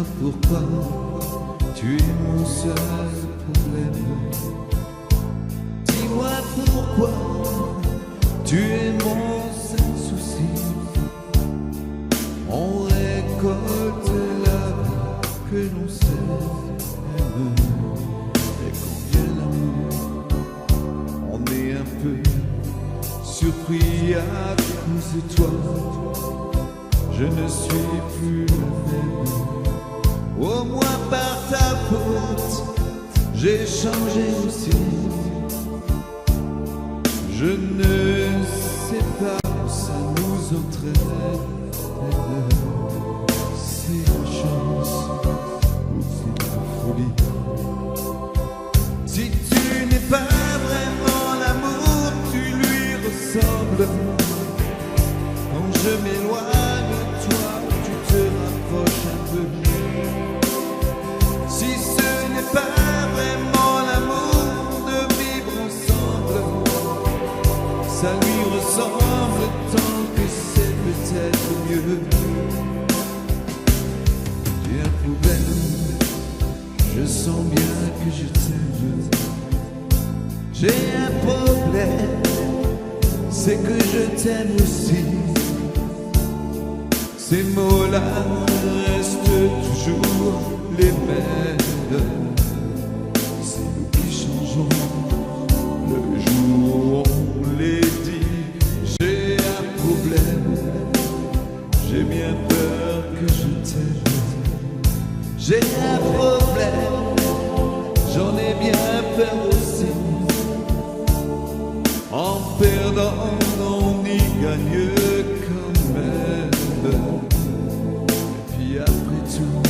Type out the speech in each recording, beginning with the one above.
Dis-moi pourquoi tu es mon seul problème. Dis-moi pourquoi tu es mon seul souci. On récolte la vie que l'on sème. Et quand vient l'amour, on est un peu surpris à cause de toi. Je ne suis plus le même. Au moins par ta faute, j'ai changé aussi. Je ne sais pas où ça nous entraîne. C'est la chance ou c'est la folie. Si tu n'es pas vraiment l'amour, tu lui ressembles. Quand je m'éloigne de toi, tu te rapproches un peu. Si ce n'est pas vraiment l'amour de vivre ensemble, ça lui ressemble tant que c'est peut-être mieux. J'ai un problème, je sens bien que je t'aime. J'ai un problème, c'est que je t'aime aussi. Ces mots-là restent toujours les mêmes. C'est nous qui changeons le jour où on les dit. J'ai un problème, j'ai bien peur que je t'aime. J'ai un problème, j'en ai bien peur aussi. En perdant, on y gagne quand même. Et puis après tout,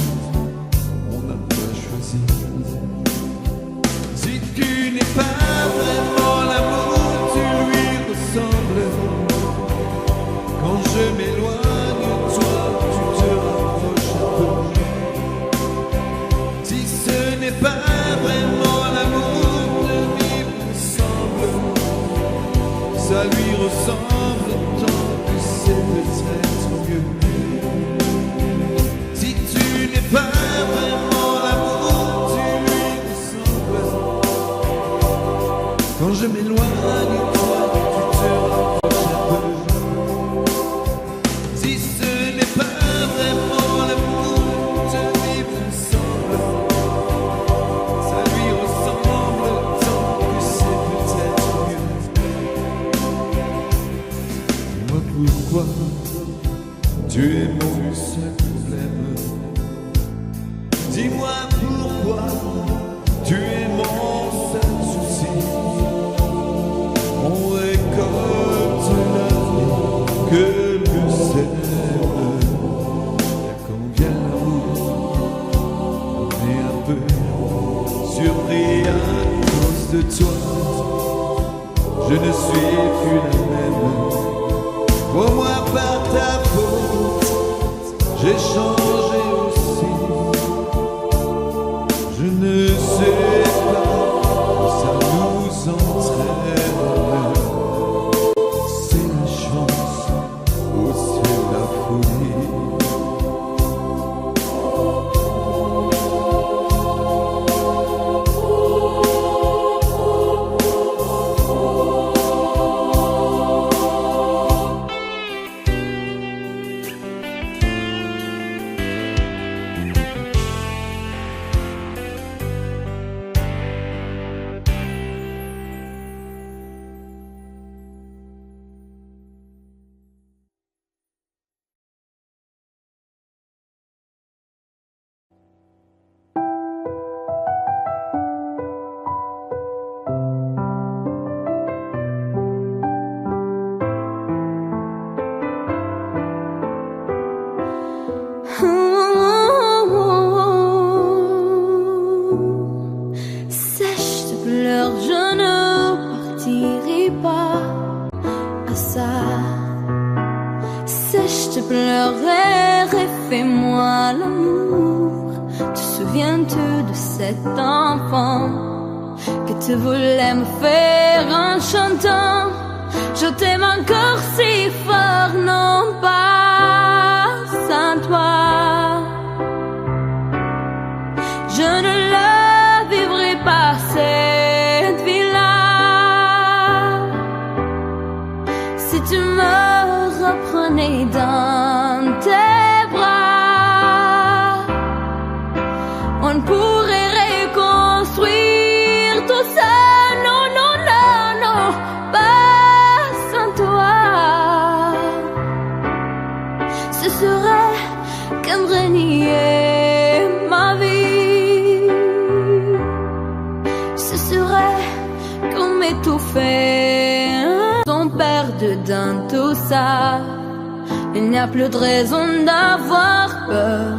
on n'a pas choisi. Si tu n'es pas vraiment l'amour, tu lui ressembles. Quand je m'éloigne de toi, tu te rapproches un peu. Si ce n'est pas vraiment l'amour de vivre ensemble, ça lui ressemble tant que c'est peut-être mieux. Si tu n'es pas vraiment l'amour, tu lui ressembles. Quand je m'éloigne de toi, tu te rapproches un peu. Si ce n'est pas vraiment l'amour de vivre ensemble, ça lui ressemble tant que c'est peut-être mieux. Dis-moi pourquoi tu es mon seul problème. Dis-moi pourquoi tu es mon seul souci. On récolte la vie que l'on sème. Et quand vient l'amour, on est un peu surpris à cause de toi. Je ne suis plus la même. Au moins par ta faute, j'ai changé aussi. Je ne sais pas où ça nous entraîne. C'est la chance ou c'est la folie. Sèche tes pleurs, je ne partirai pas à ça. Sèche tes pleurs et fais-moi l'amour. Te souviens-tu de cet enfant que tu voulais me faire en chantant? Je t'aime encore si fort, non pas sans toi. reprenais dans tes bras, on pourrait reconstruire tout ça. Non, non, non, non, pas sans toi. Ce serait comme renier ma vie. Ce serait comme étouffer ton père dedans tout ça. Il n'y a plus de raison d'avoir peur,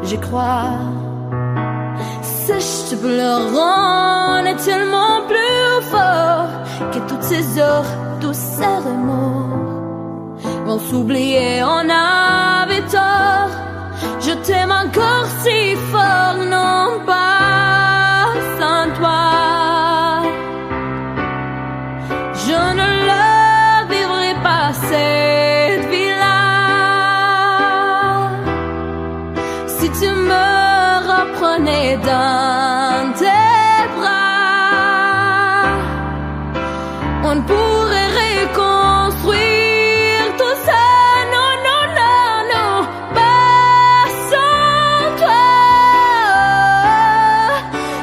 je crois. Sèche, pleurant est tellement plus fort que toutes ces heures, tous ces remords vont s'oublier, on avait tort. Je t'aime encore si fort, non pas sans toi. Je ne la vivrai pas cette vie-là. Si tu me reprenais dans tes bras, on pourrait reconstruire tout ça. Non, non, non, non, pas sans toi.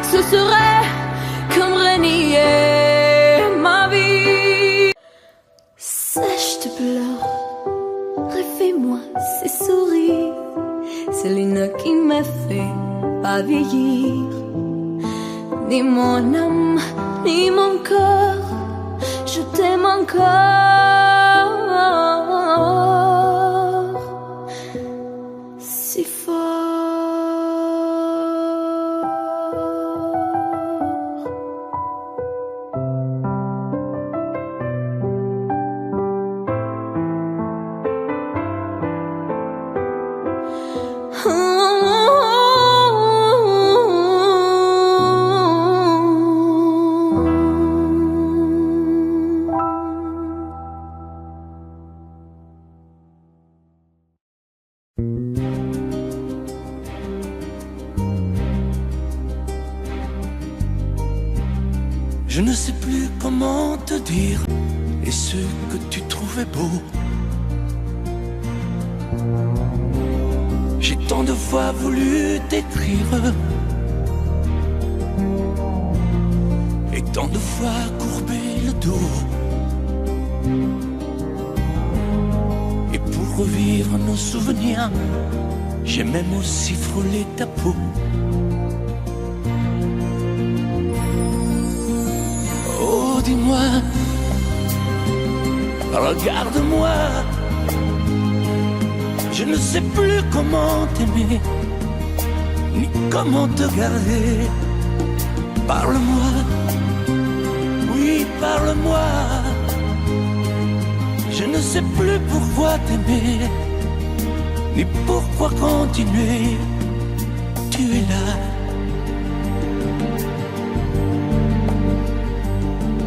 Ce serait comme renier ma vie. Sèche, te pleure, refais-moi ces sourires. C'est l'une qui me fait pas vieillir, ni mon âme, ni mon corps. Je t'aime encore si fort. Je ne sais plus comment te dire et ce que tu trouvais beau. J'ai tant de fois voulu t'écrire et tant de fois courbé le dos. Et pour revivre nos souvenirs, j'ai même aussi frôlé ta peau. Oh, dis-moi, regarde-moi, je ne sais plus comment t'aimer, ni comment te garder. Parle-moi, oui, parle-moi. Je ne sais plus pourquoi t'aimer, ni pourquoi continuer. Tu es là,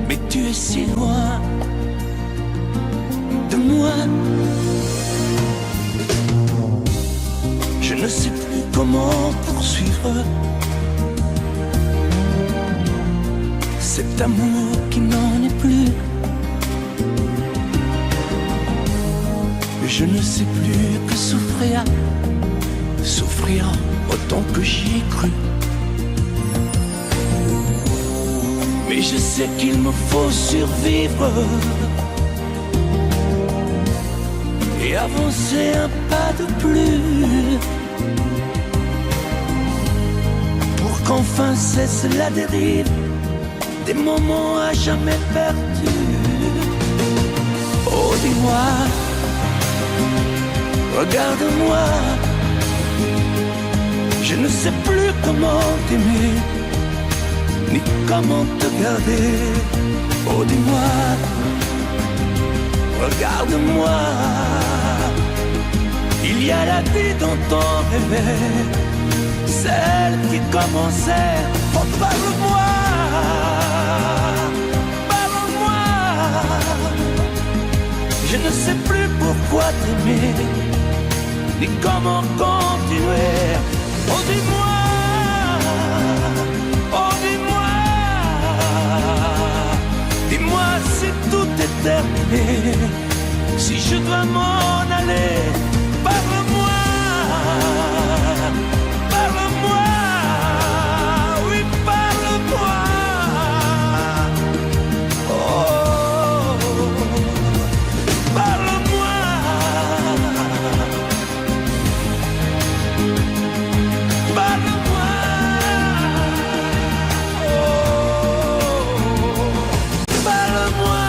mais tu es si loin de moi. Je ne sais plus comment poursuivre cet amour qui n'en est plus. Je ne sais plus que souffrir, souffrir autant que j'y ai cru. Mais je sais qu'il me faut survivre et avancer un pas de plus pour qu'enfin cesse la dérive des moments à jamais perdus. Oh, dis-moi, regarde-moi, je ne sais plus comment t'aimer, ni comment te garder. Oh, dis-moi, regarde-moi, il y a la vie dont on rêvait, celle qui commençait. Oh, parle-moi, parle-moi, je ne sais plus pourquoi t'aimer, ni comment continuer. Oh, dis-moi, oh, dis-moi, dis-moi si tout est terminé, Si je dois m'en aller, parle-moi, parle-moi, oui, parle-moi. Oh, parle-moi. Parle-moi. Oh, parle-moi.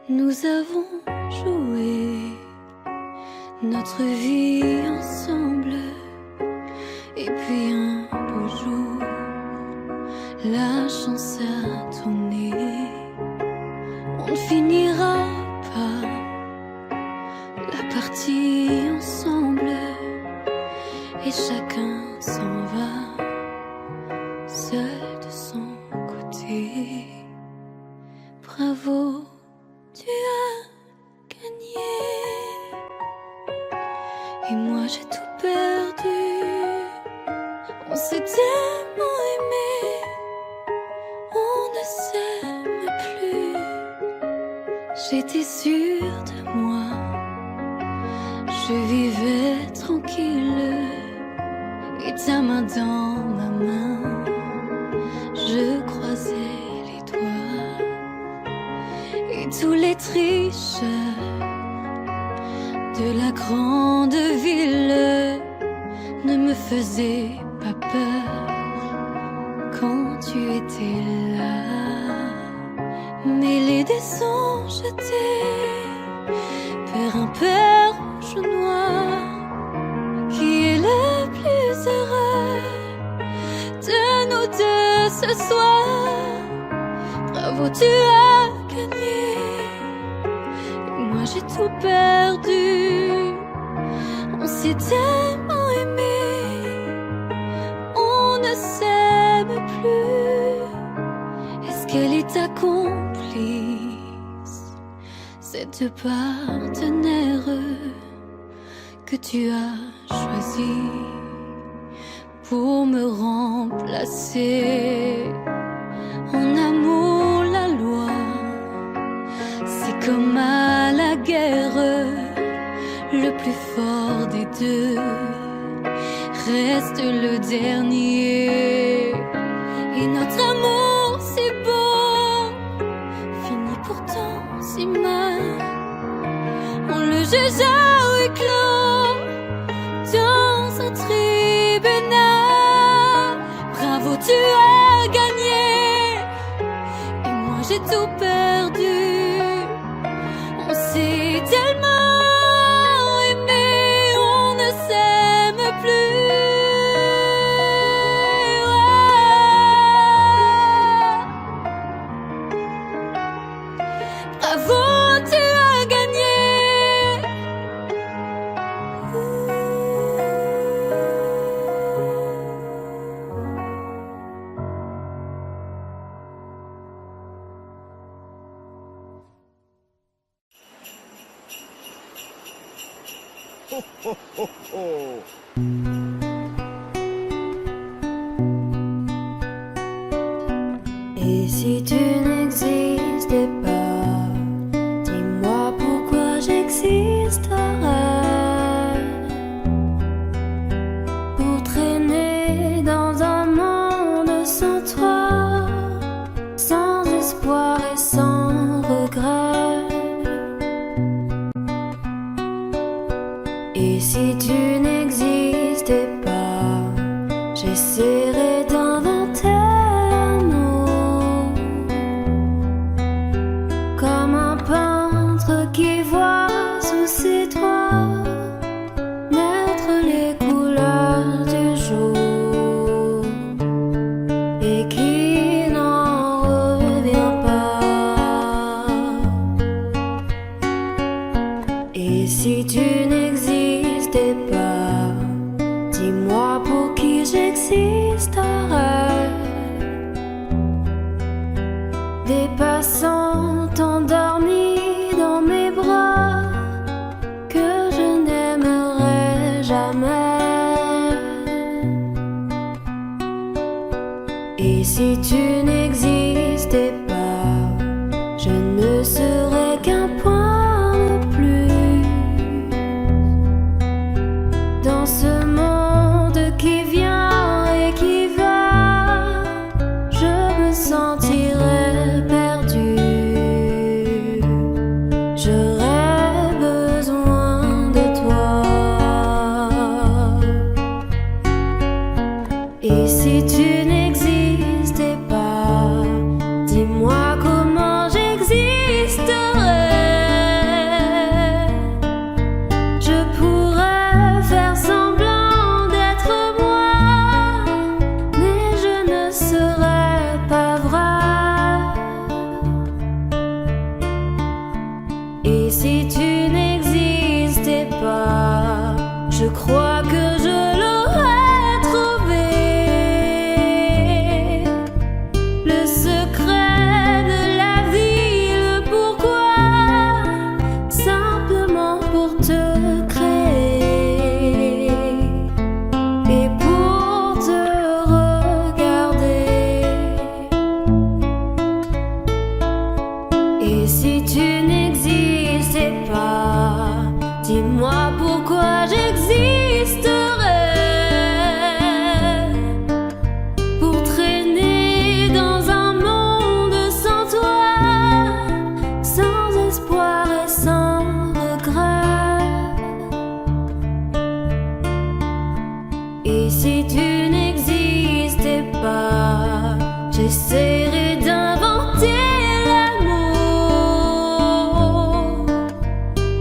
Nous avons joué notre vie ensemble, et puis un beau jour, la chance a tourné. On ne finira pas la partie ensemble, et chacun s'en va seul de son côté. Bravo, tu as gagné. Et moi j'ai tout perdu. On s'est tellement aimé, on ne s'aime plus. J'étais sûre de moi, je vivais tranquille, et ta main dans ma main, je croisais les doigts. Et tous les tricheurs de la grande ville ne me faisaient pas peur quand tu étais là. Mêlés des sons jetés vers un père rouge ou noir, qui est le plus heureux de nous deux ce soir. Bravo, tu as gagné, et moi j'ai tout perdu. On s'est tellement aimé, on ne s'aime plus. Est-ce qu'elle est ta complice, cette partenaire que tu as choisi pour me remplacer? En amour, la loi, c'est comme à la guerre, le plus fort des deux reste le dernier. Et notre amour si beau finit pourtant si mal. On le juge à huis clos dans un tribunal. Bravo, tu as gagné, et moi j'ai tout perdu. On s'est tellement aimé, on ne s'aime plus. Bravo, tu as gagné. Et si tu n'existais pas, dis-moi pourquoi j'existerais. Pour traîner dans un monde sans toi, sans espoir et sans regret. Et si tu n'existais pas, j'essaierais d'inventer un mot, comme un peintre qui voit sous ses doigts naître les couleurs du jour et qui n'en revient pas. Et si tu n'existais pas, dis-moi pourquoi j'existerai. Des passants endormis dans mes bras que je n'aimerai jamais. Et si tu n'existais pas, je ne serais qu'un point de plus dans ce monde qui vient et qui va. Je me sentirais perdu. J'aurais besoin de toi. Et si tu n'existais pas, dis-moi comment j'existerais. Je pourrais faire semblant d'être moi, mais je ne serais pas vrai. Et si tu n'existais pas, je crois que je l'aurais trouvé. Le secret de la vie, le pourquoi, simplement pour te créer et pour te regarder. Et si tu n'existais pas, dis-moi pourquoi j'existerais. Pour traîner dans un monde sans toi, sans espoir et sans regret. Et si tu n'existais pas, j'essaierais d'inventer l'amour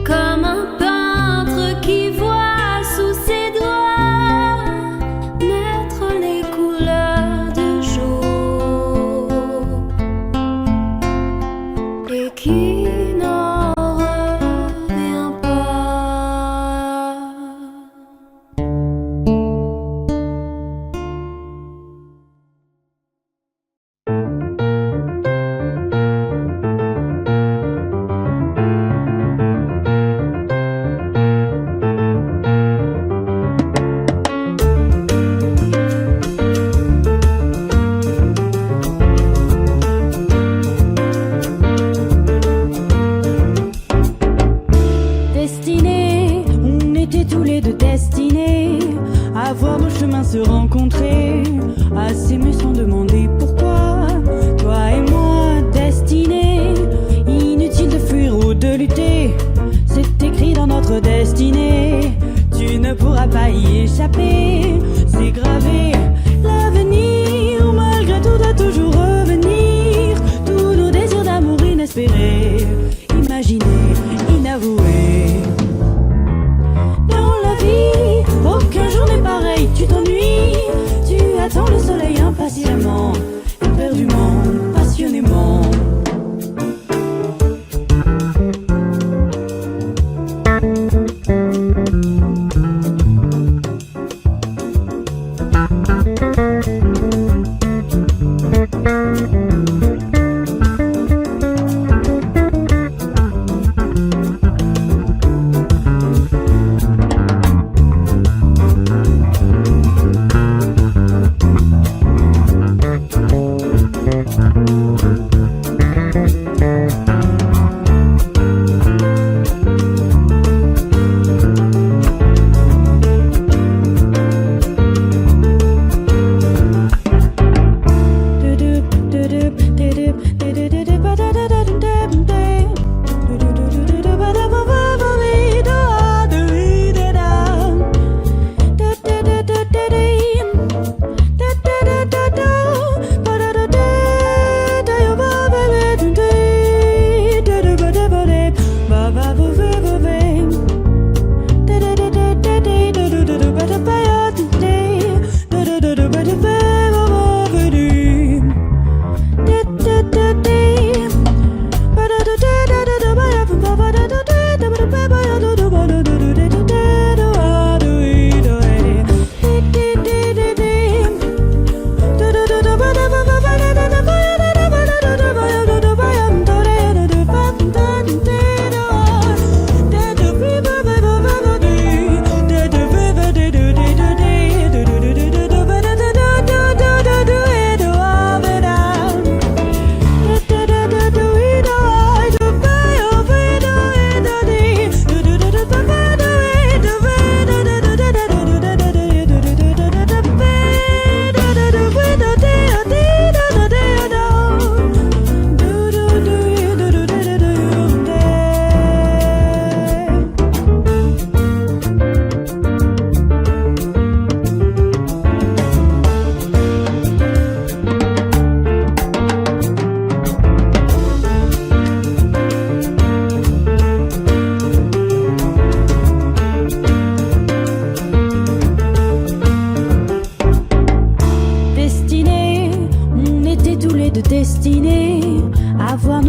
comme un peintre qui voit sous ses doigts naître les couleurs du jour et qui n'en revient pas. Destinés, on était tous les deux destinés à voir nos chemins se rencontrer, à s'aimer sans demander pourquoi. Toi et moi, destinés, inutile de fuir ou de lutter, c'est écrit dans notre destinée. Tu ne pourras pas y échapper, c'est gravé. L'avenir, malgré tout, doit toujours revenir. Tous nos désirs d'amour inespérés, imaginés, inavoués. Dans la vie, aucun jour n'est pareil, tu t'ennuies. Tu attends le soleil impatiemment, éperdument, passionnément.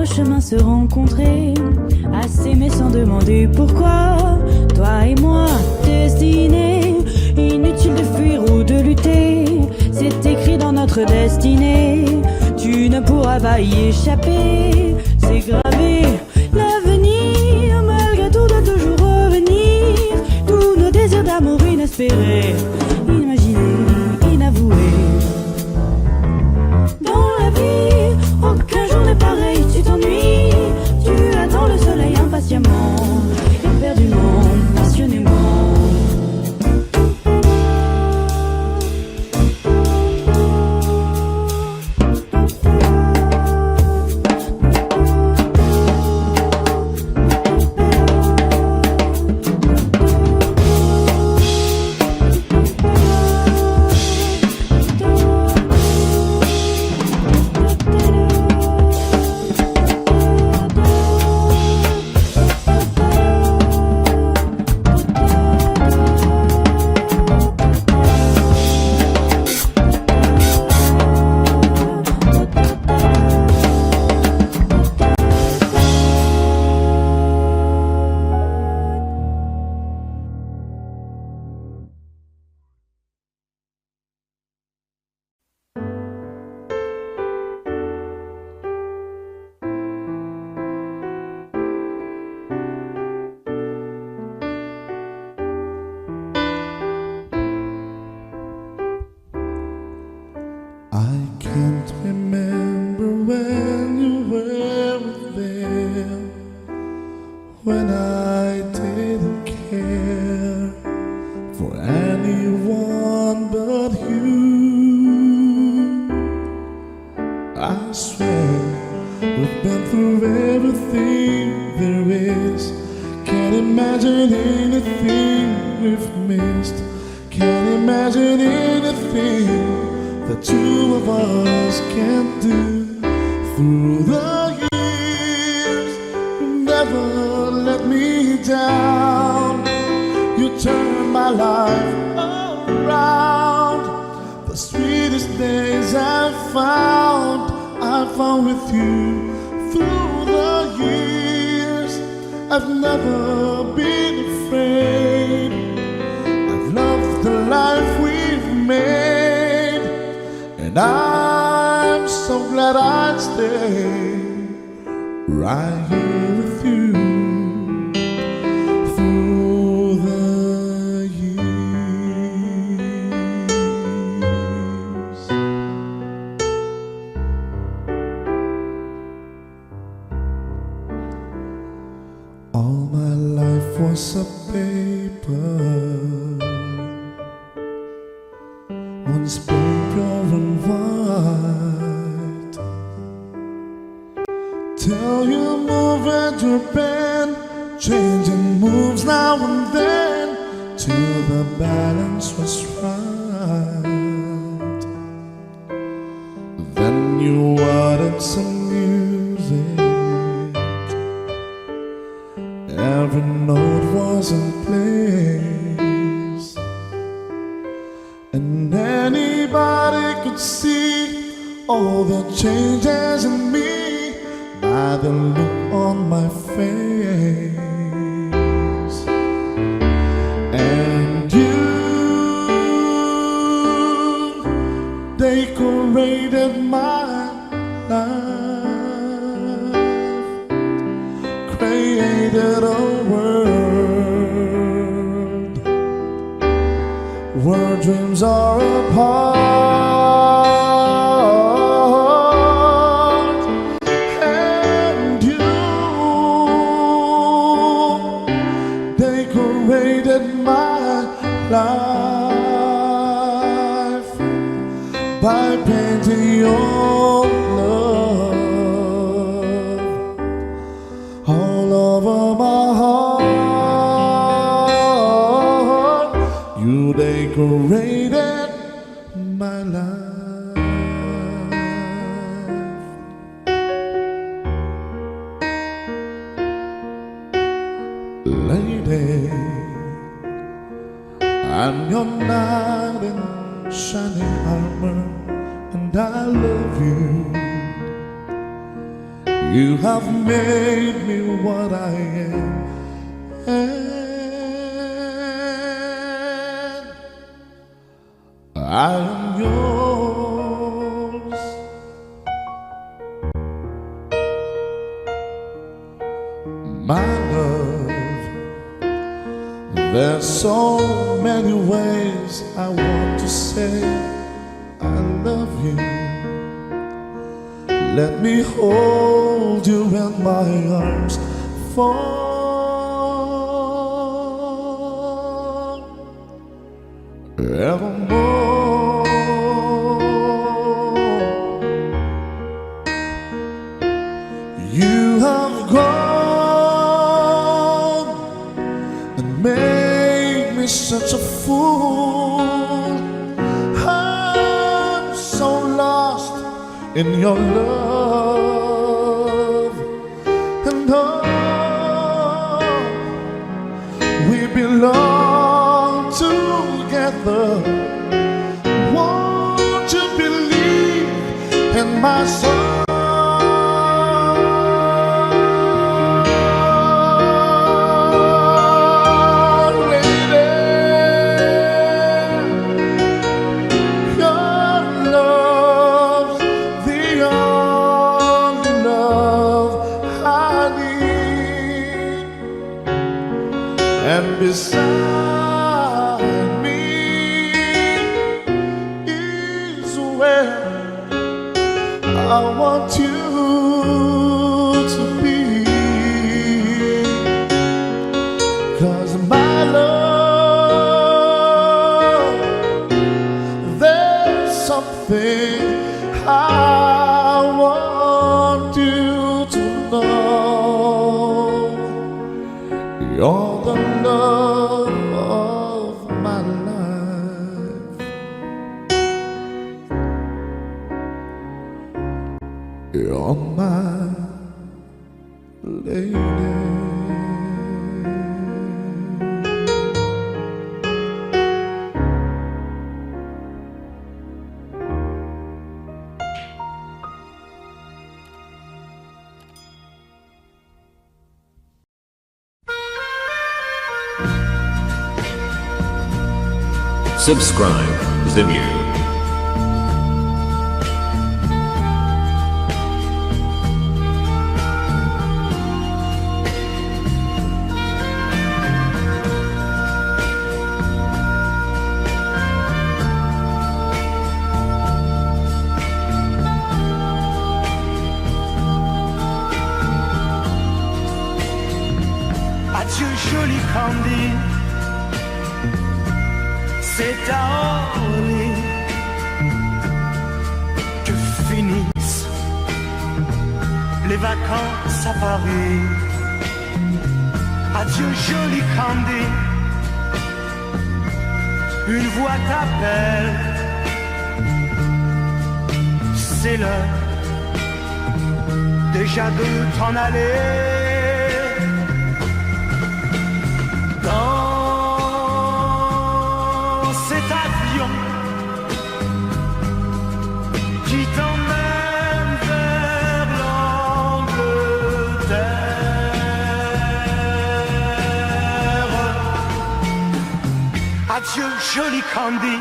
chemins se rencontrer, à s'aimer sans demander pourquoi. Toi et moi, destinés, inutile de fuir ou de lutter, c'est écrit dans notre destinée. Tu ne pourras pas y échapper, c'est gravé. L'avenir, malgré tout, doit toujours revenir. Tous nos désirs d'amour inespérés, imaginés, inavoués. Dans la vie, aucun jour n'est pareil, tu t'ennuies. Tu attends le soleil impatiemment, éperdument, passionnément. I can't remember when you were there, when I didn't care for anyone but you. I swear we've been through everything there is. Can't imagine anything we've missed. Can't imagine anything the two of us can't do. Through the years, you never let me down. You turned my life around. The sweetest days I found with you. Through the years, I've never been afraid. I've loved the life we've made, and I'm so glad I'd stay right here with you through the years. All my life was a paper, once pure and white, till you move at your pen, changing moves now and then, till the balance was right. Then you added some music, every note was in place, and anybody could see all the changes in me by the look on my face. And you decorated my life, created a world where dreams are apart. And you decorated my life by painting your love all over my heart. You decorated my life. Lady, I'm your knight in shining armor, and I love you. You have made me what I am, and I am yours. My love, there's so many ways I want to say I love you. Let me hold you in my arms forevermore. You have gone and made me such a fool. I'm so lost in your love, and oh, we belong together. Won't you believe in my soul? And beside me is where I want you to be. 'Cause my love, there's something I want you to know. You're the love of my life. You're my lady. Subscribe Zimyu. Adieu joli Candy, c'est à Orly que finissent les vacances à Paris. Adieu joli Candy, une voix t'appelle, c'est l'heure déjà de t'en aller. Dans cet avion qui t'emmène vers l'Angleterre. Adieu joli Candy,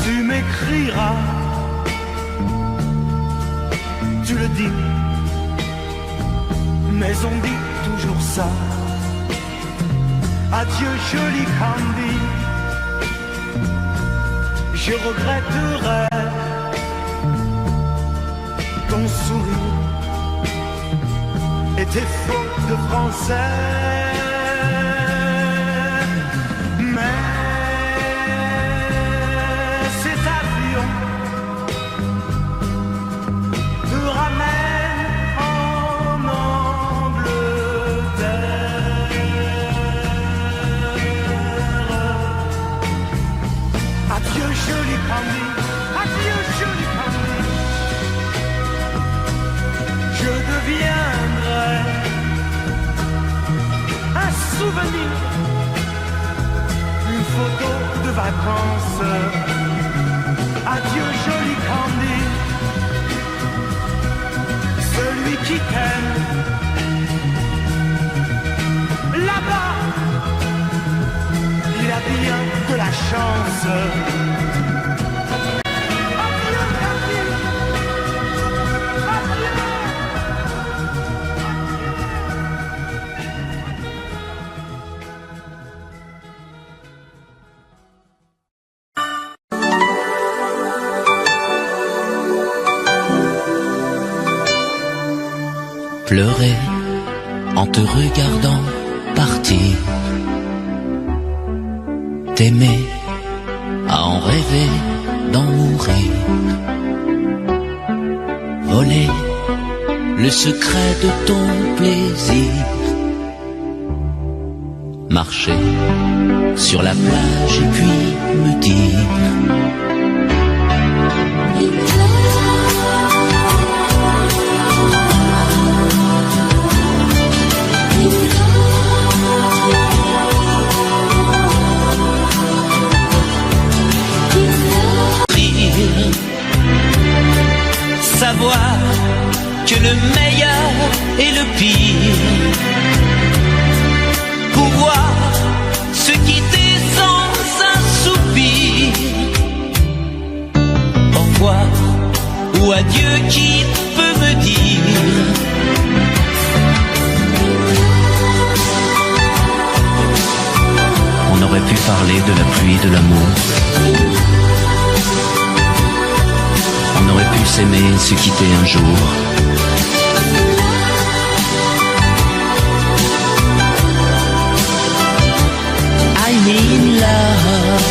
tu m'écriras, tu le dis, mais on dit toujours ça. Adieu joli Candy, je regretterai ton sourire et tes fautes de français. Mais cet avion te ramène en Angleterre. Adieu joli Candy, adieu joli Candy, je deviendrai un souvenir, une photo de vacances. Adieu joli Candy, qui t'aime. Là-bas, il a bien de la chance. Adieu, Cathy. Adieu. Pleurer en te regardant partir, t'aimer à en rêver d'en mourir, voler le secret de ton plaisir, marcher sur la plage et puis me dire savoir que le meilleur et le pire, pouvoir se quitter sans un soupir, au revoir ou adieu qui peut me dire on aurait pu parler de la pluie et de l'amour. On aurait pu s'aimer et se quitter un jour. I need love.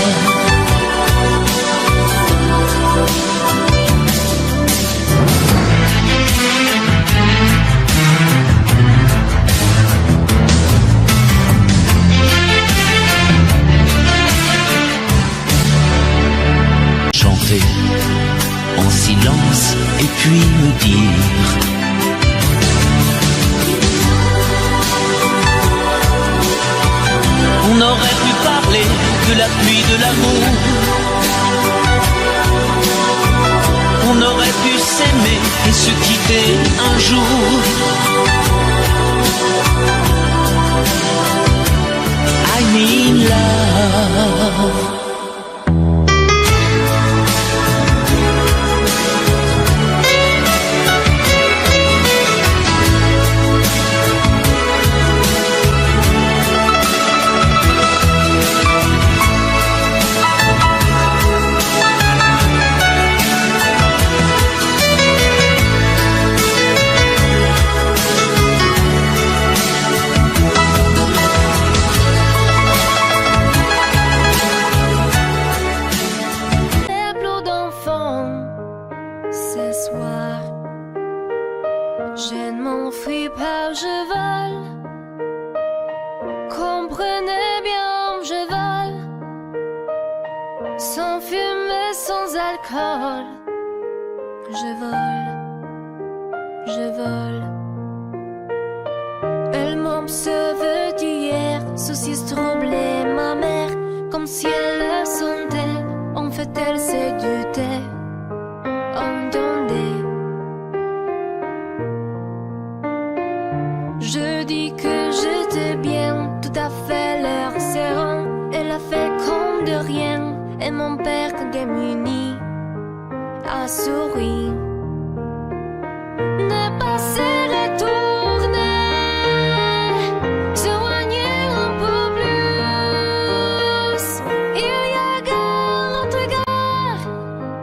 Chanter en silence et puis me dire on aurait pu parler de la pluie de l'amour, on aurait pu s'aimer et se quitter un jour. I need love. Je ne m'enfuis pas, je vole. Comprenez bien, je vole. Sans fumée, sans alcool. Je vole, je vole. Elle m'observe d'hier, soucis troublés, ma mère, comme si elle le sentait. En fait, elle s'est dutée. Entendez. Je dis que j'étais bien, tout à fait l'air serrant. Elle a fait comme de rien, et mon père démuni a souri. Ne pas se retourner, s'éloigner un peu plus. Il y a gare, l'autre gare,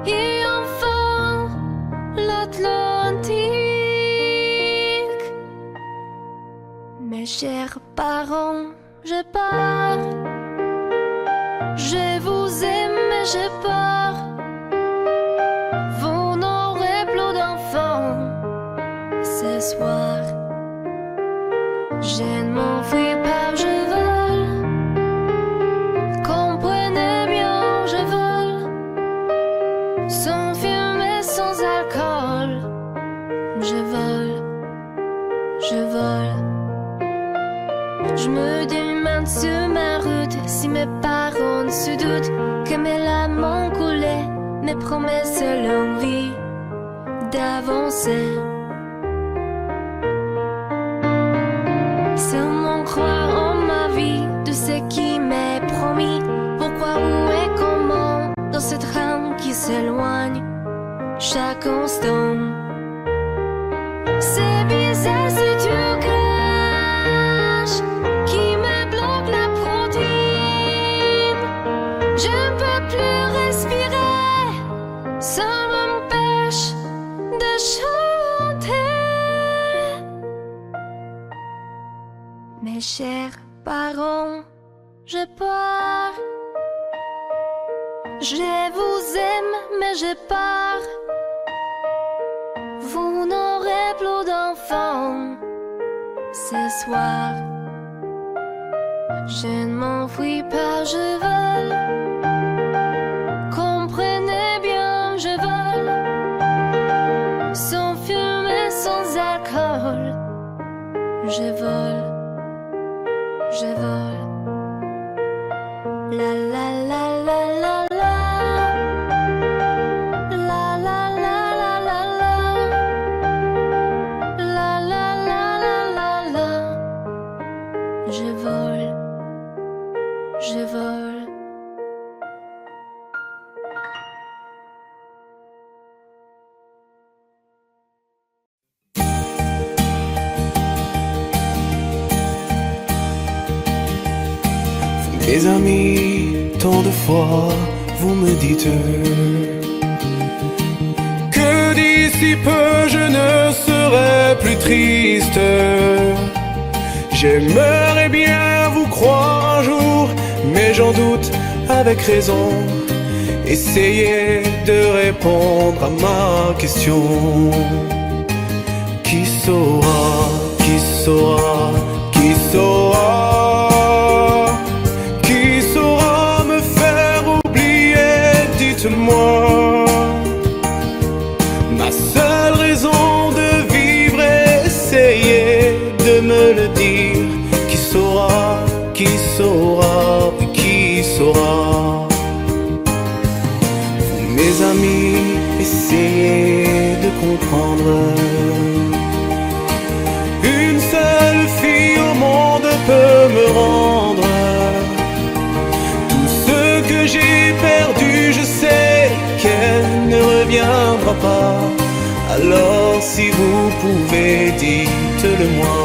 et enfin l'Atlantique. Mes chers parents, je pars. Je vous aime, mais j'ai peur. Vous n'aurez plus d'enfants ce soir. Je ne m'enfuis pas, je vole. Comprenez bien, je vole. Sans fumée, sans alcool. Je vole, je vole. Je me demande sur ma route si mes parents se doutent que mes larmes ont coulé, mes promesses l'envie d'avancer. Seulement croire en ma vie, de ce qui m'est promis. Pourquoi, où et comment, dans ce train qui s'éloigne chaque instant. C'est bizarre ce trucage qui me bloque la protéine. Je ne peux plus respirer, ça m'empêche de chanter. Mes chers parents, je pars. Je vous aime, mais je pars. Vous n'aurez plus d'enfants ce soir. Je ne m'enfuis pas, je vole. Comprenez bien, je vole. Sans fumée, sans alcool. Je vole, je vole. La la la la la la. La la la la la la. La la la la la la. Je vole, je vole. Mes amis, tant de fois vous me dites que d'ici peu je ne serai plus triste. J'aimerais bien vous croire un jour, mais j'en doute avec raison. Essayez de répondre à ma question. Qui saura, qui saura, qui saura? Moi, ma seule raison de vivre, essayez de me le dire. Qui saura, qui saura, qui saura? Vous, mes amis, essayez de comprendre. Une seule fille au monde peut me rendre tout ce que j'ai perdu. Je sais qu'elle ne reviendra pas. Alors si vous pouvez, dites-le moi.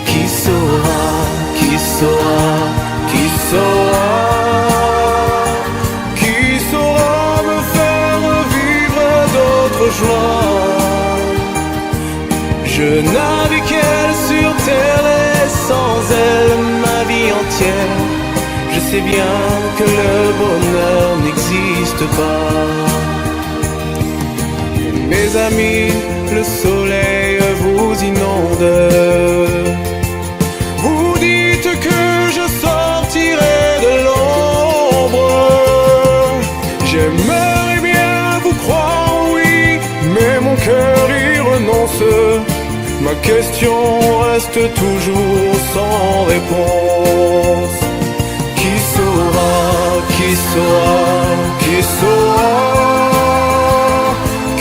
Qui saura, qui saura, qui saura? Qui saura me faire vivre d'autres joies? Je n'avais qu'elle sur terre et sans elle ma vie entière. Je sais bien que le bonheur n'existe pas. Mes amis, le soleil vous inonde. Vous dites que je sortirai de l'ombre. J'aimerais bien vous croire, oui, mais mon cœur y renonce. Ma question reste toujours sans réponse. Qui saura, qui saura, qui saura?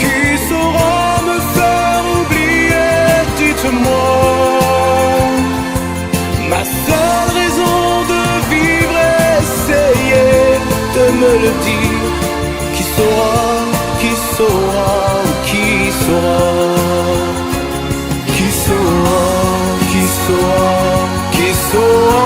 Qui saura me faire oublier? Dites-moi. Ma seule raison de vivre, essayez de me le dire. Qui saura, qui saura, qui saura? Qui saura, qui saura, qui saura?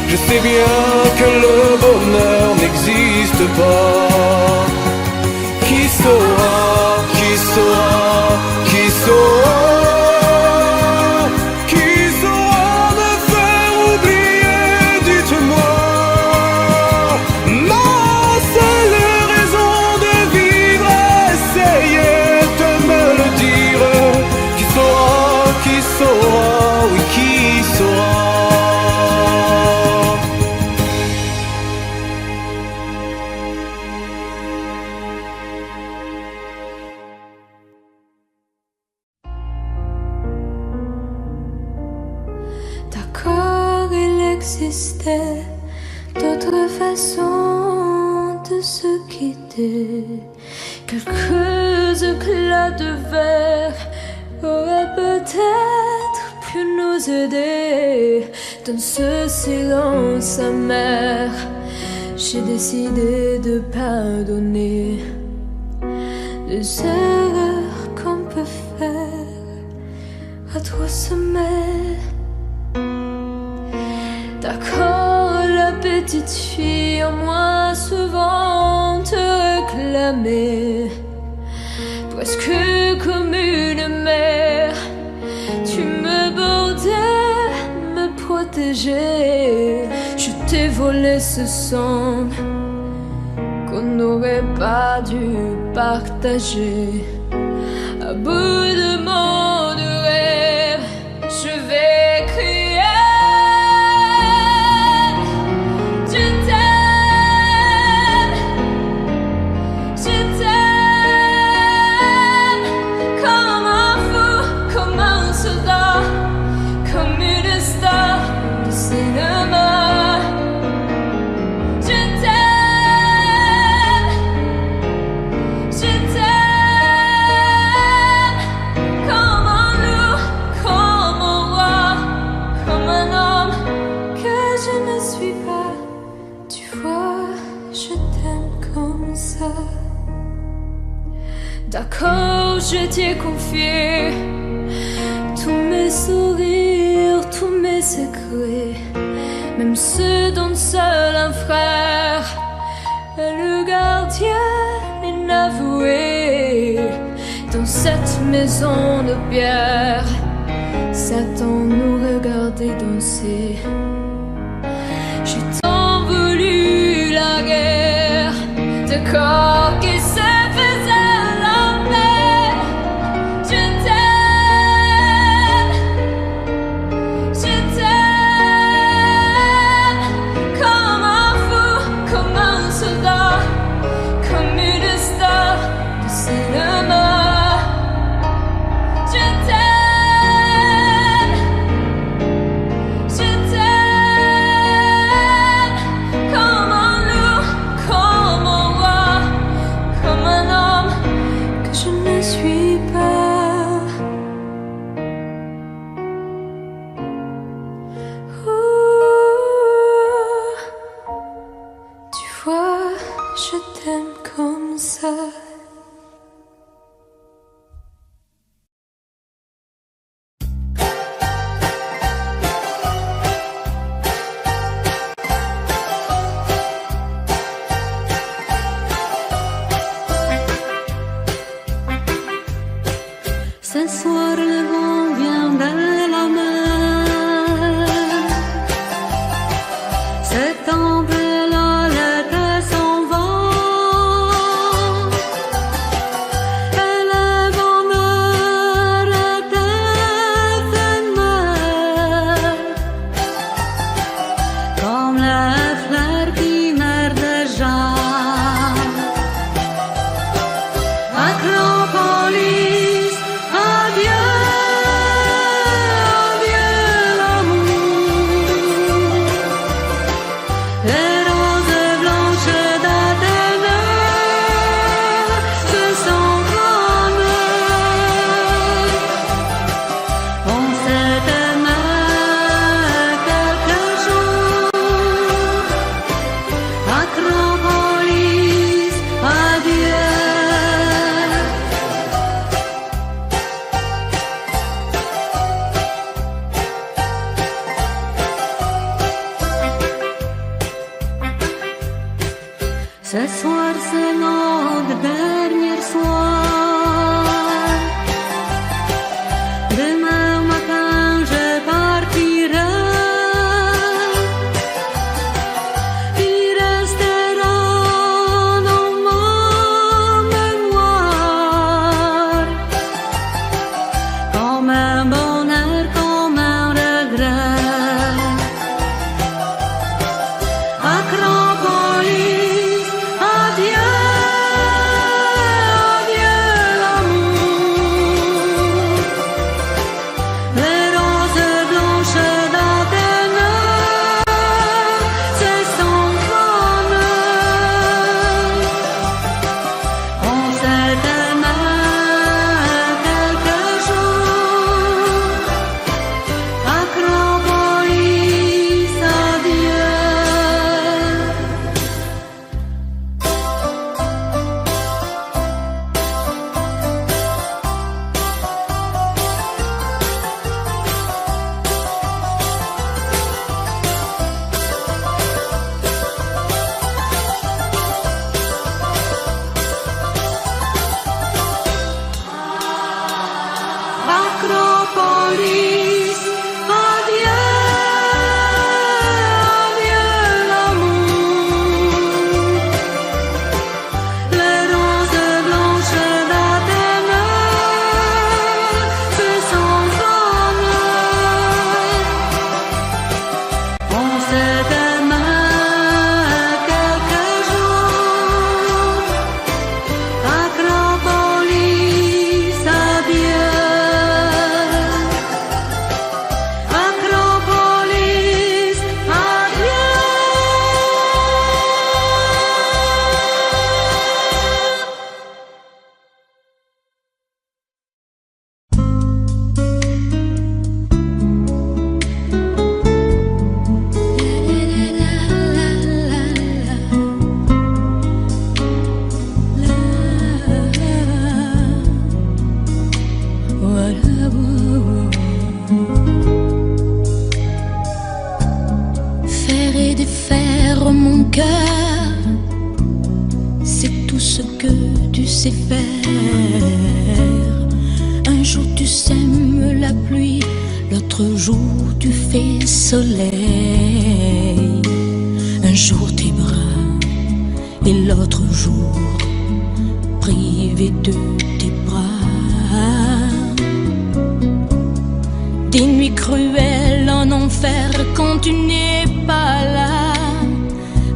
Je sais bien que le bonheur n'existe pas. Qui saura, qui saura, qui saura? Qui saura me faire oublier? Dites-moi. Ma seule raison de vivre, essayez de me le dire. Qui saura, qui saura, oui, qui saura? existait d'autres façons de se quitter. Quelques éclats de verre auraient peut-être pu nous aider dans ce silence amer. J'ai décidé de pardonner les erreurs qu'on peut faire à trop sommet. D'accord, la petite fille en moi souvent te réclamait, presque comme une mère. Tu me bordais, me protégeais. Je t'ai volé ce sang qu'on n'aurait pas dû partager. À bout de mots de rêve, je vais crier. D'accord, je t'ai confié tous mes sourires, tous mes secrets, même ceux dont seul un frère est le gardien inavoué. Dans cette maison de pierre, Satan nous regardait danser. J'ai tant voulu la guerre de corps qui se faisaient. Ce soir le vent vient de la mer. Cet temple-là, l'été s'en va. Et le bonheur est éphémère, comme les fleurs qui meurent déjà. Acropolis, adieu. tout ce que tu sais faire. Un jour tu sèmes la pluie, l'autre jour tu fais soleil. Un jour tes bras et l'autre jour privé de tes bras. Des nuits cruelles en enfer quand tu n'es pas là.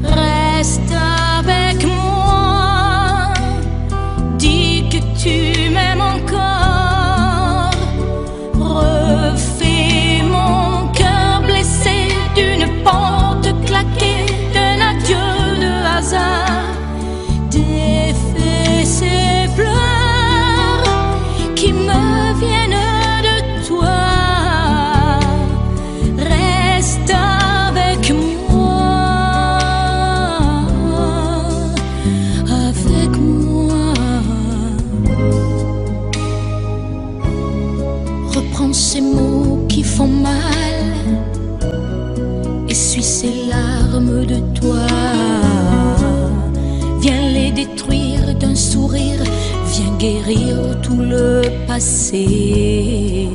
Reste avec moi, dis que tu m'aimes encore. Refais mon cœur blessé d'une porte claquée, d'un adieu de hasard. Défais ces pleurs qui me viennent de toi. Reste avec moi, avec moi. Reprends ces mots qui font mal, essuie ces larmes de toi. Viens les détruire d'un sourire, viens guérir tout le passé.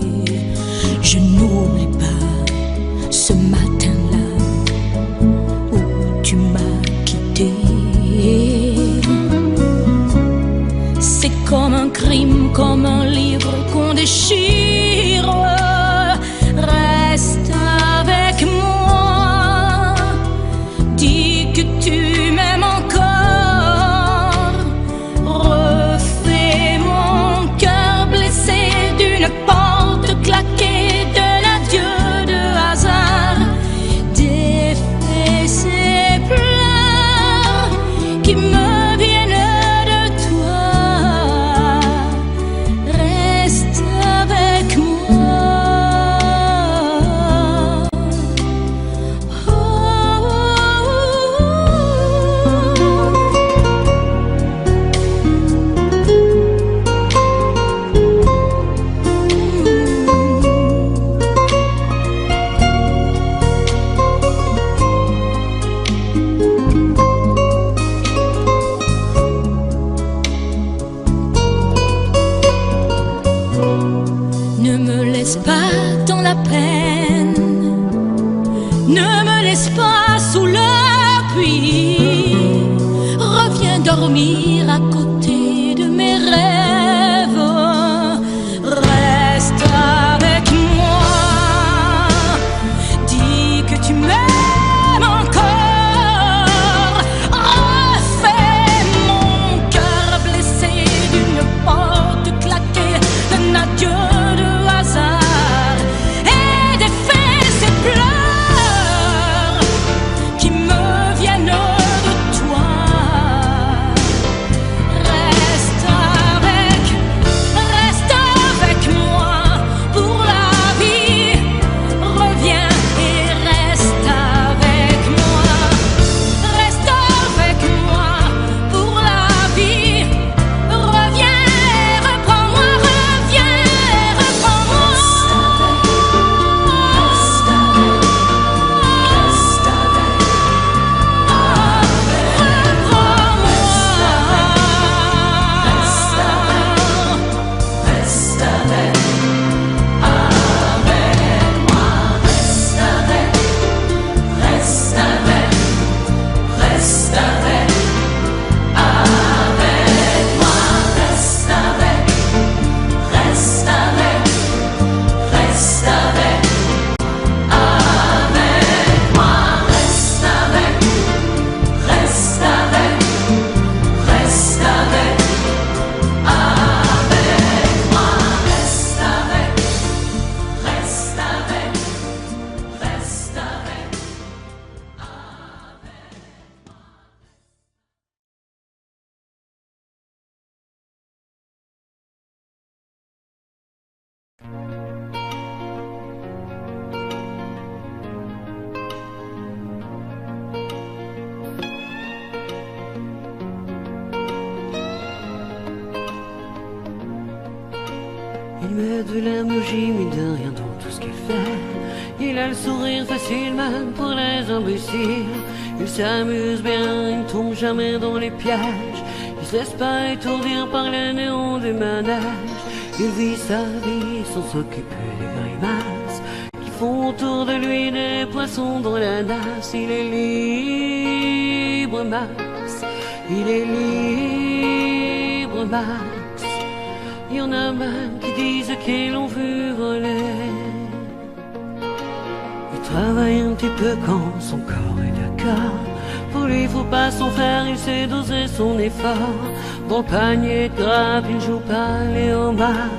Je n'oublie pas ce matin-là où tu m'as quitté. C'est comme un crime, comme un livre qu'on déchire. Reste avec moi, dis que tu m'aimes encore. Refais mon cœur blessé d'une porte claquée, d'un adieu de hasard. Défais ces pleurs qui me viennent de toi. Reste avec moi. Ne me laisse pas dans la peine, ne me laisse pas sous la pluie. Reviens dormir à côté de mes rêves. Reste avec moi, dis que tu m'aimes encore. Refais mon cœur blessé d'une porte claquée, d'un adieu de hasard. Et défais ces pleurs qui me viennent de toi. Reste avec moi pour la vie. Reviens et reste avec moi. Reste avec moi pour la vie. Reviens et reprends-moi, reviens et reprends-moi. Il met de l'énergie, mais de rien dans tout ce qu'il fait. Il a le sourire facile même pour les imbéciles. Il s'amuse bien, il ne tombe jamais dans les pièges. Il se laisse pas étourdir par les néons des manèges. Il vit sa vie sans s'occuper des grimaces qui font autour de lui des poissons dans la nasse. Il est libre, Max. Il est libre, Max. Il y en a même qui disent qu'ils l'ont vu voler. Il travaille un petit peu quand son corps est d'accord. Pour lui, faut pas s'en faire, il sait doser son effort. Dans le panier de grappe, il ne joue pas les homards.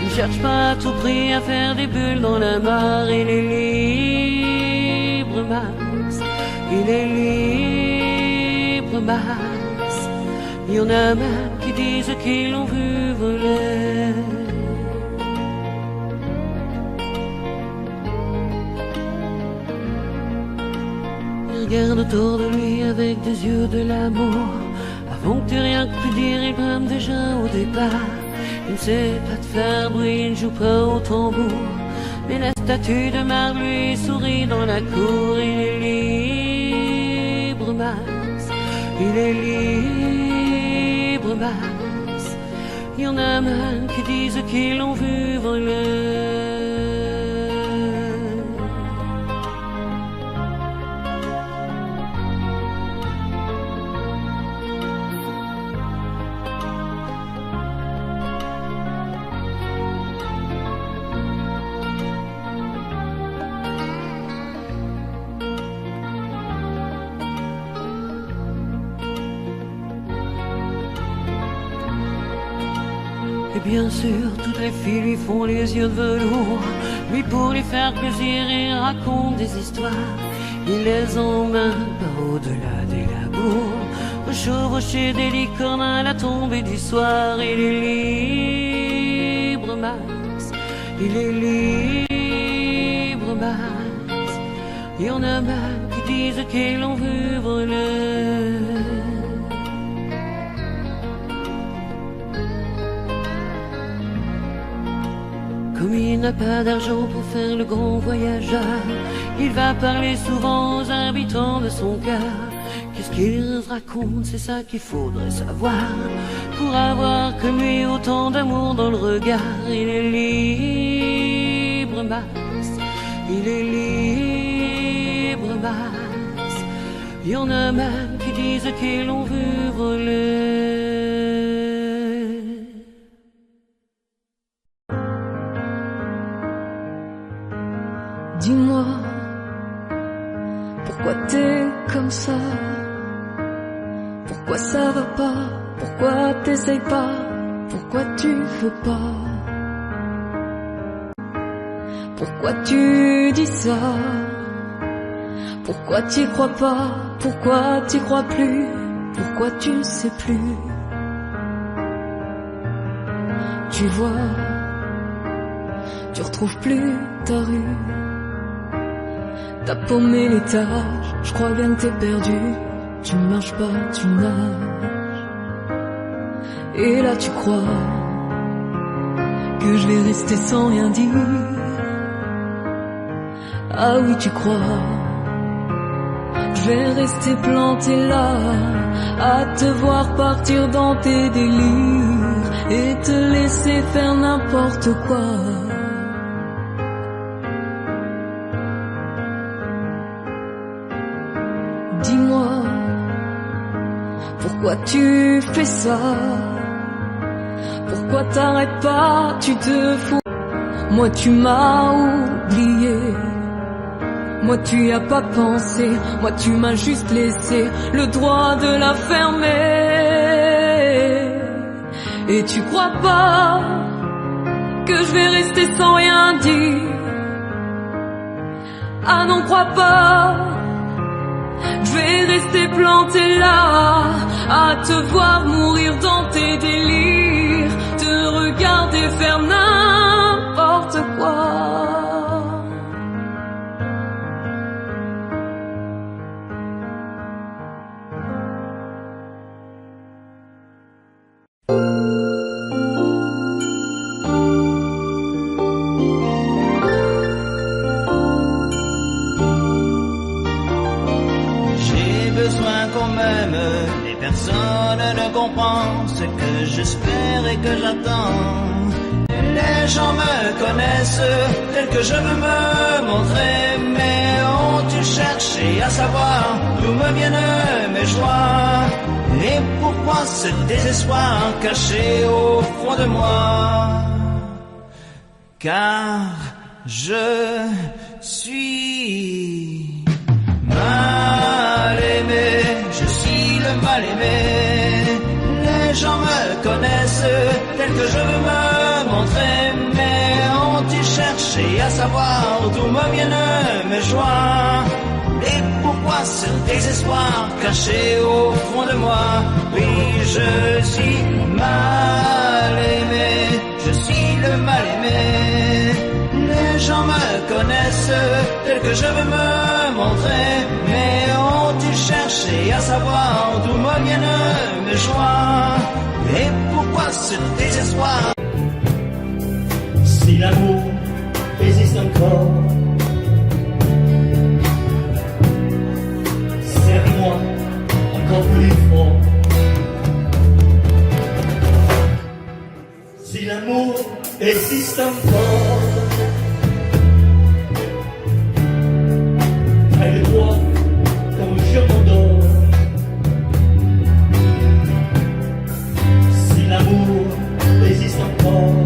Il cherche pas à tout prix à faire des bulles dans la mare. Il est libre, Max. Il est libre, Max. Il y en a même qui disent qu'ils l'ont vu voler. Regarde autour de lui avec des yeux de l'amour. Avant que tu rien pu dire, il brame déjà au départ. Il ne sait pas te faire bruit, il ne joue pas au tambour. Mais la statue de marbre lui sourit dans la cour. Il est libre, Max. Il est libre, Max. Il y en a même qui disent qu'ils l'ont vu voler. Et bien sûr, toutes les filles lui font les yeux de velours. Lui, pour lui faire plaisir, il raconte des histoires. Il les emmène par au-delà des labours, chevaucher des licornes à la tombée du soir. Il est libre, Max. Il est libre, Max. Il y en a même qui disent qu'ils l'ont vu voler. Comme il n'a pas d'argent pour faire le grand voyageur, il va parler souvent aux habitants de son cœur. Qu'est-ce qu'ils racontent, c'est ça qu'il faudrait savoir, pour avoir comme lui autant d'amour dans le regard. Il est libre, Max. Il est libre, Max. Il y en a même qui disent qu'ils l'ont vu voler. Dis-moi, pourquoi t'es comme ça? Pourquoi ça va pas? Pourquoi t'essayes pas? Pourquoi tu veux pas? Pourquoi tu dis ça? Pourquoi t'y crois pas? Pourquoi t'y crois plus? Pourquoi tu ne sais plus? Tu vois, tu retrouves plus ta rue. T'as paumé l'étage, je crois bien que t'es perdu. Tu marches pas, tu nages. Et là tu crois que je vais rester sans rien dire. Ah oui tu crois, je vais rester planté là, à te voir partir dans tes délires et te laisser faire n'importe quoi. Dis-moi, pourquoi tu fais ça? Pourquoi t'arrêtes pas? Tu te fous. Moi tu m'as oublié. Moi tu y as pas pensé. Moi tu m'as juste laissé le droit de la fermer. Et tu crois pas que je vais rester sans rien dire? Ah non, crois pas. Je vais rester planté là, à te voir mourir dans tes délires, te regarder faire n'importe quoi. Personne ne comprend ce que j'espère et que j'attends. Les gens me connaissent tel que je veux me montrer, mais ont-ils cherché à savoir d'où me viennent mes joies? Et pourquoi ce désespoir caché au fond de moi? Car je suis mal aimé, je suis le mal aimé. Les gens me connaissent tel que je veux me montrer, mais ont-ils cherché à savoir d'où me viennent mes joies? Et pourquoi ce désespoir caché au fond de moi? Oui, je suis mal aimé, je suis le mal aimé. Les gens me connaissent tel que je veux me montrer, mais ont-ils cherché à savoir d'où me viennent mes joies? Et pourquoi ce désespoir? Si l'amour existe encore, serre-moi encore plus fort. Si l'amour existe encore, aide-moi quand je m'endors. Si l'amour existe encore,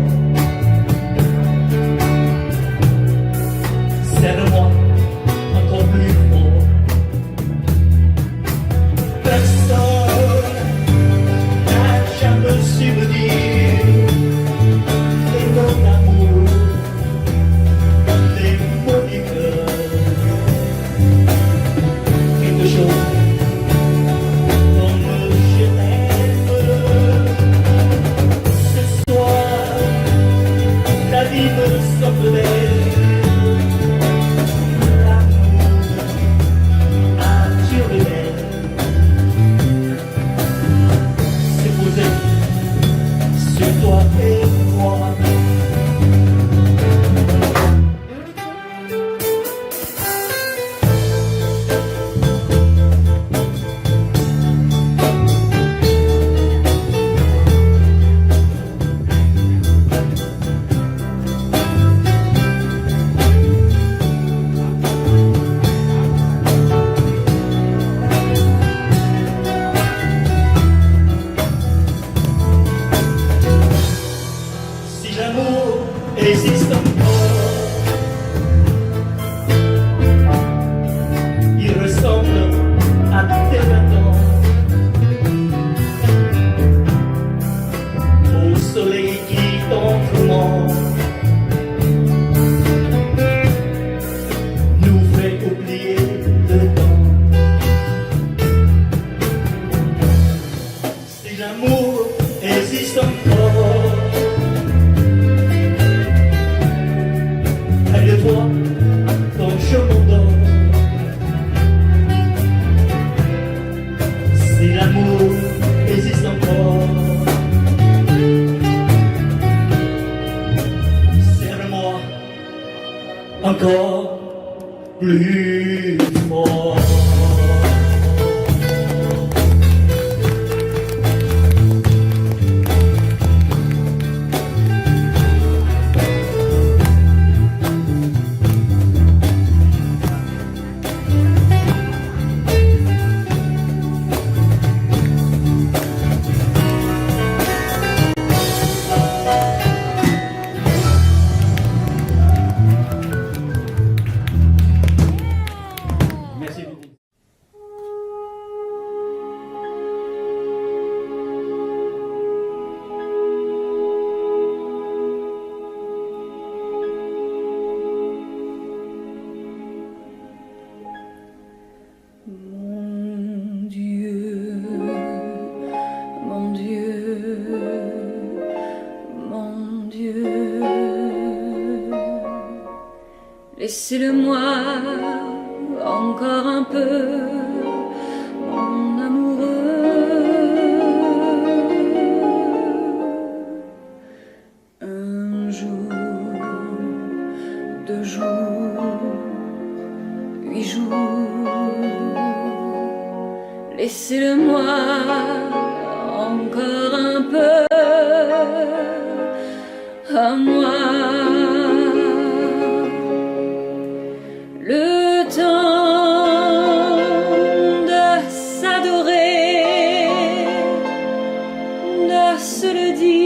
serre-moi encore plus fort. Personne n'a jamais su me dire les mots d'amour, les mots du cœur. Quelque chose comme je t'aime. Ce soir, la vie me semble belle. Toi et moi. Si l'amour existe encore, il ressemble à tes 20 ans, au soleil qui t'entourmente, nous fait oublier le temps. Si l'amour existe encore, aide-toi quand je m'endors. Si l'amour existe encore, serre-moi encore plus fort. Merci beaucoup. Mon Dieu, mon Dieu, mon Dieu, laissez-le-moi encore un peu, mon amoureux. Un jour, 2 jours, 8 jours, laissez-le-moi encore un se le dire.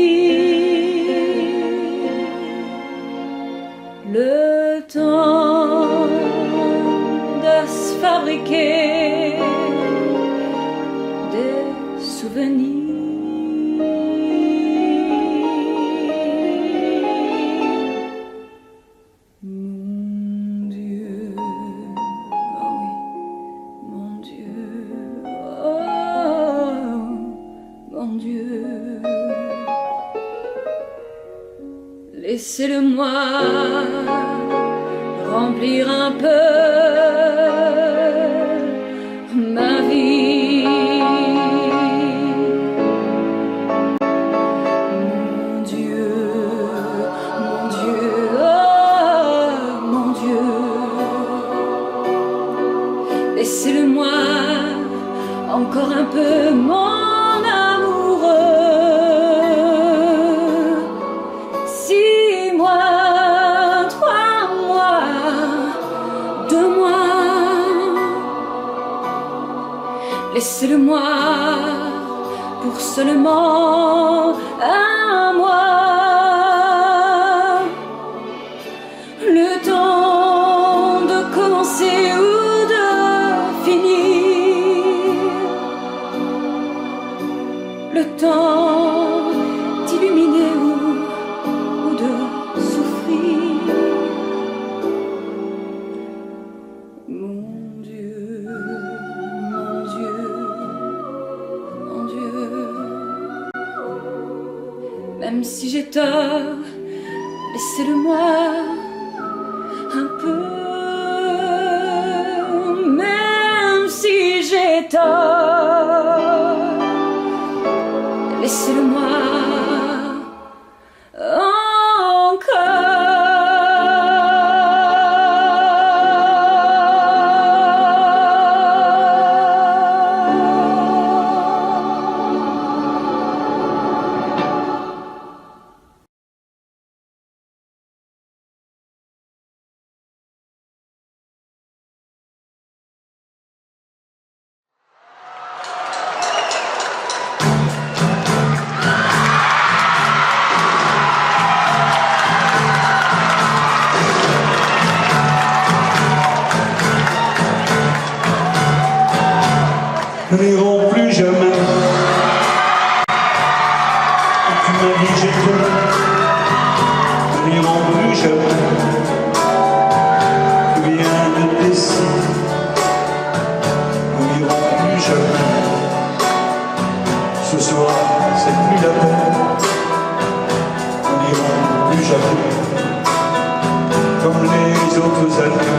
Le temps de se fabriquer des souvenirs. Mon Dieu, oh oui, mon Dieu, oh mon Dieu. Laissez-le-moi remplir un peu ma vie. Mon Dieu, mon Dieu, oh mon Dieu. Laissez-le-moi encore un peu, mon amoureux. Laissez-le-moi pour seulement un mois, le temps de commencer ou de finir, le temps d'illuminer ou de souffrir. Mon Dieu, mon Dieu, mon Dieu. Même si j'ai tort, laissez-le-moi un peu. Même si j'ai tort, laissez-le-moi Nous n'irons plus jamais. Tu m'as dit j'ai peur. Nous n'irons plus jamais. Tu viens de décider. Nous n'irons plus jamais. Ce soir, c'est plus la peine. Nous n'irons plus jamais. Comme les autres années.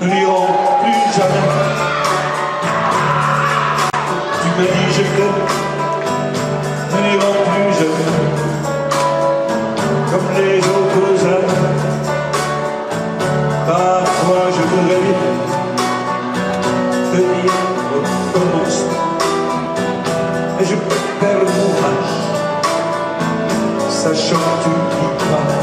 Nous n'irons plus jamais. Tu me dis je t'aime. Nous n'irons plus jamais. Comme les autres âmes. Parfois je voudrais venir recommencer. Et je perds mon courage, sachant que tu n'y crois.